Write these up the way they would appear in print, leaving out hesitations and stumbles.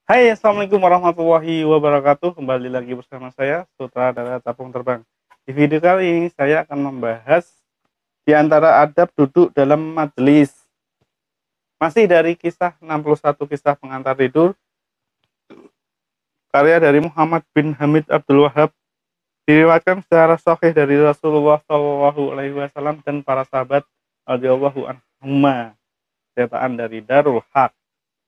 Hai, Assalamualaikum warahmatullahi wabarakatuh. Kembali lagi bersama saya, Sutradara Tapung Terbang. Di video kali ini, saya akan membahas di antara adab duduk dalam majelis. Masih dari kisah 61 kisah pengantar tidur, karya dari Muhammad bin Hamid Abdul Wahab, diriwayatkan secara sahih dari Rasulullah SAW dan para sahabat radhiyallahu anhuma, cetakan dari Darul Haq.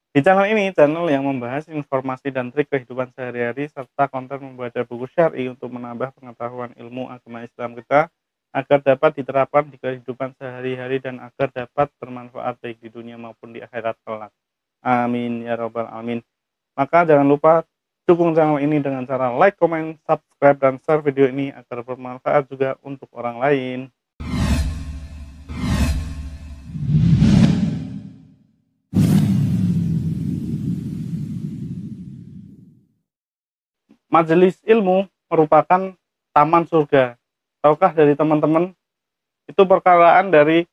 Di channel ini, channel yang membahas informasi dan trik kehidupan sehari-hari serta konten membaca buku syar'i untuk menambah pengetahuan ilmu agama Islam kita agar dapat diterapkan di kehidupan sehari-hari dan agar dapat bermanfaat baik di dunia maupun di akhirat kelak. Amin ya robbal alamin. Maka jangan lupa dukung channel ini dengan cara like, comment, subscribe, dan share video ini agar bermanfaat juga untuk orang lain. Majelis ilmu merupakan taman surga. Tahukah dari teman-teman, itu perkataan dari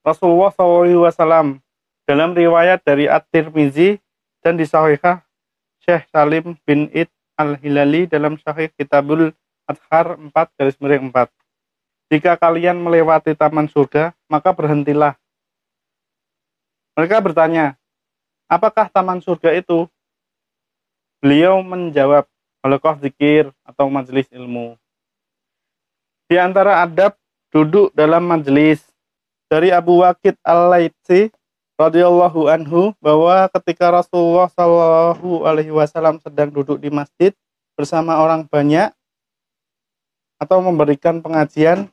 Rasulullah SAW dalam riwayat dari At-Tirmizi dan disahihkan Syekh Salim bin Id Al-Hilali dalam Sahih Kitabul Adhar 4/4. Jika kalian melewati taman surga, maka berhentilah. Mereka bertanya, apakah taman surga itu? Beliau menjawab, halaqah zikir atau majelis ilmu. Di antara adab duduk dalam majelis, dari Abu Waqid Al-Laitsi radhiyallahu anhu bahwa ketika Rasulullah Shallallahu alaihi wasallam sedang duduk di masjid bersama orang banyak atau memberikan pengajian,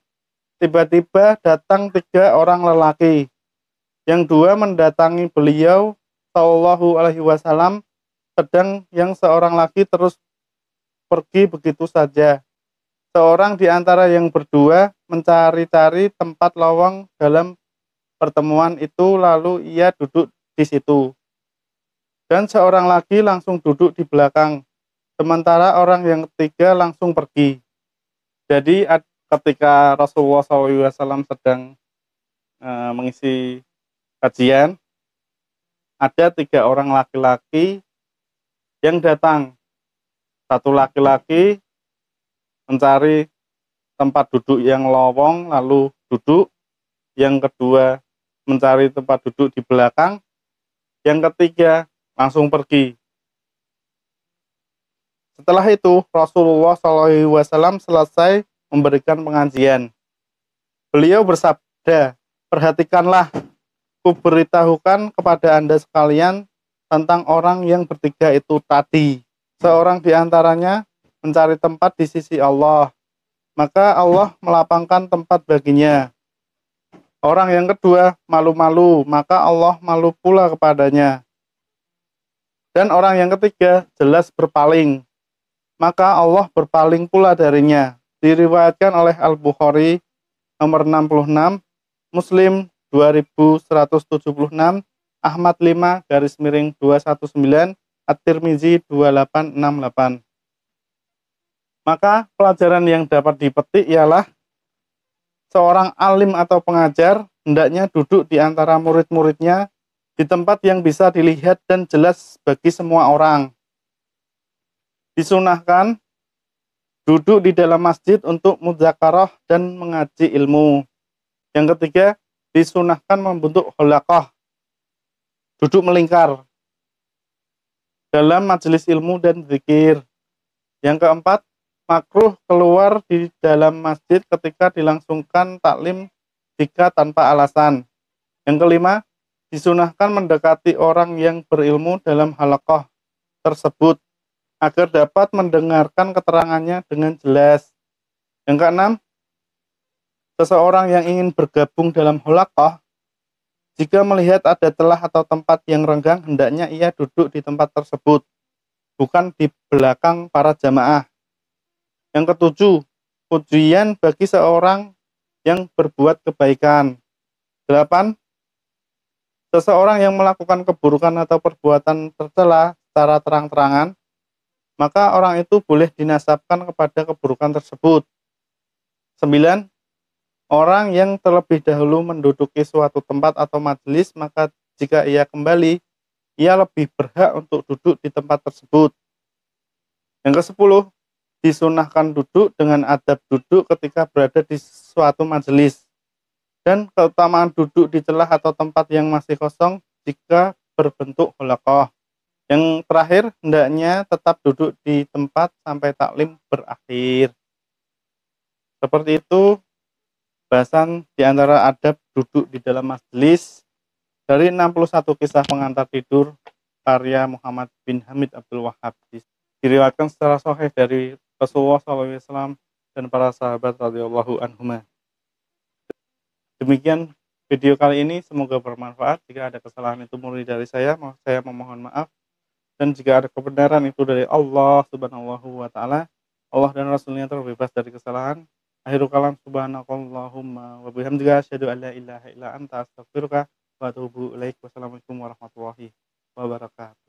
tiba-tiba datang 3 orang lelaki. Yang 2 mendatangi beliau Shallallahu alaihi wasallam, sedang yang seorang lagi terus pergi begitu saja. Seorang di antara yang berdua mencari-cari tempat lowong dalam pertemuan itu, lalu ia duduk di situ. Dan seorang lagi langsung duduk di belakang, sementara orang yang ketiga langsung pergi. Jadi ketika Rasulullah SAW sedang mengisi kajian, ada 3 orang laki-laki yang datang. Satu laki-laki mencari tempat duduk yang lowong lalu duduk, yang kedua mencari tempat duduk di belakang, yang ketiga langsung pergi. Setelah itu Rasulullah SAW selesai memberikan pengajian. Beliau bersabda, perhatikanlah, kuberitahukan kepada Anda sekalian tentang orang yang bertiga itu tadi. Seorang di antaranya mencari tempat di sisi Allah, maka Allah melapangkan tempat baginya. Orang yang kedua malu-malu, maka Allah malu pula kepadanya. Dan orang yang ketiga jelas berpaling, maka Allah berpaling pula darinya. Diriwayatkan oleh Al-Bukhari nomor 66, Muslim 2176, Ahmad 5/219, At-Tirmizi 2868. Maka pelajaran yang dapat dipetik ialah seorang alim atau pengajar hendaknya duduk di antara murid-muridnya di tempat yang bisa dilihat dan jelas bagi semua orang. Disunahkan duduk di dalam masjid untuk mudzakarah dan mengaji ilmu. Yang ketiga, disunahkan membentuk halaqah, duduk melingkar dalam majelis ilmu dan zikir. Yang keempat, makruh keluar di dalam masjid ketika dilangsungkan taklim jika tanpa alasan. Yang kelima, disunahkan mendekati orang yang berilmu dalam halaqah tersebut agar dapat mendengarkan keterangannya dengan jelas. Yang keenam, seseorang yang ingin bergabung dalam halaqah, jika melihat ada celah atau tempat yang renggang, hendaknya ia duduk di tempat tersebut, bukan di belakang para jamaah. Yang ketujuh, pujian bagi seorang yang berbuat kebaikan. 8. Seseorang yang melakukan keburukan atau perbuatan tercela secara terang-terangan, maka orang itu boleh dinasabkan kepada keburukan tersebut. 9. Orang yang terlebih dahulu menduduki suatu tempat atau majelis, maka jika ia kembali ia lebih berhak untuk duduk di tempat tersebut. Yang ke-10, disunahkan duduk dengan adab duduk ketika berada di suatu majelis, dan keutamaan duduk di celah atau tempat yang masih kosong jika berbentuk halaqah. Yang terakhir, hendaknya tetap duduk di tempat sampai taklim berakhir. Seperti itu bahasan di antara adab duduk di dalam majelis dari 61 kisah pengantar tidur karya Muhammad bin Hamid Abdul Wahhab. Diriwayatkan secara sahih dari Rasulullah SAW dan para sahabat radhiyallahu anhum. Demikian video kali ini, semoga bermanfaat. Jika ada kesalahan itu murni dari saya memohon maaf. Dan jika ada kebenaran itu dari Allah Subhanahu wa taala, Allah dan Rasulnya terbebas dari kesalahan. Akhirul kalam, subhanakallahumma wa bihamdika asyhadu an la ilaha illa anta astaghfiruka wa atubu ilaik. Wassalamualaikum warahmatullahi wabarakatuh.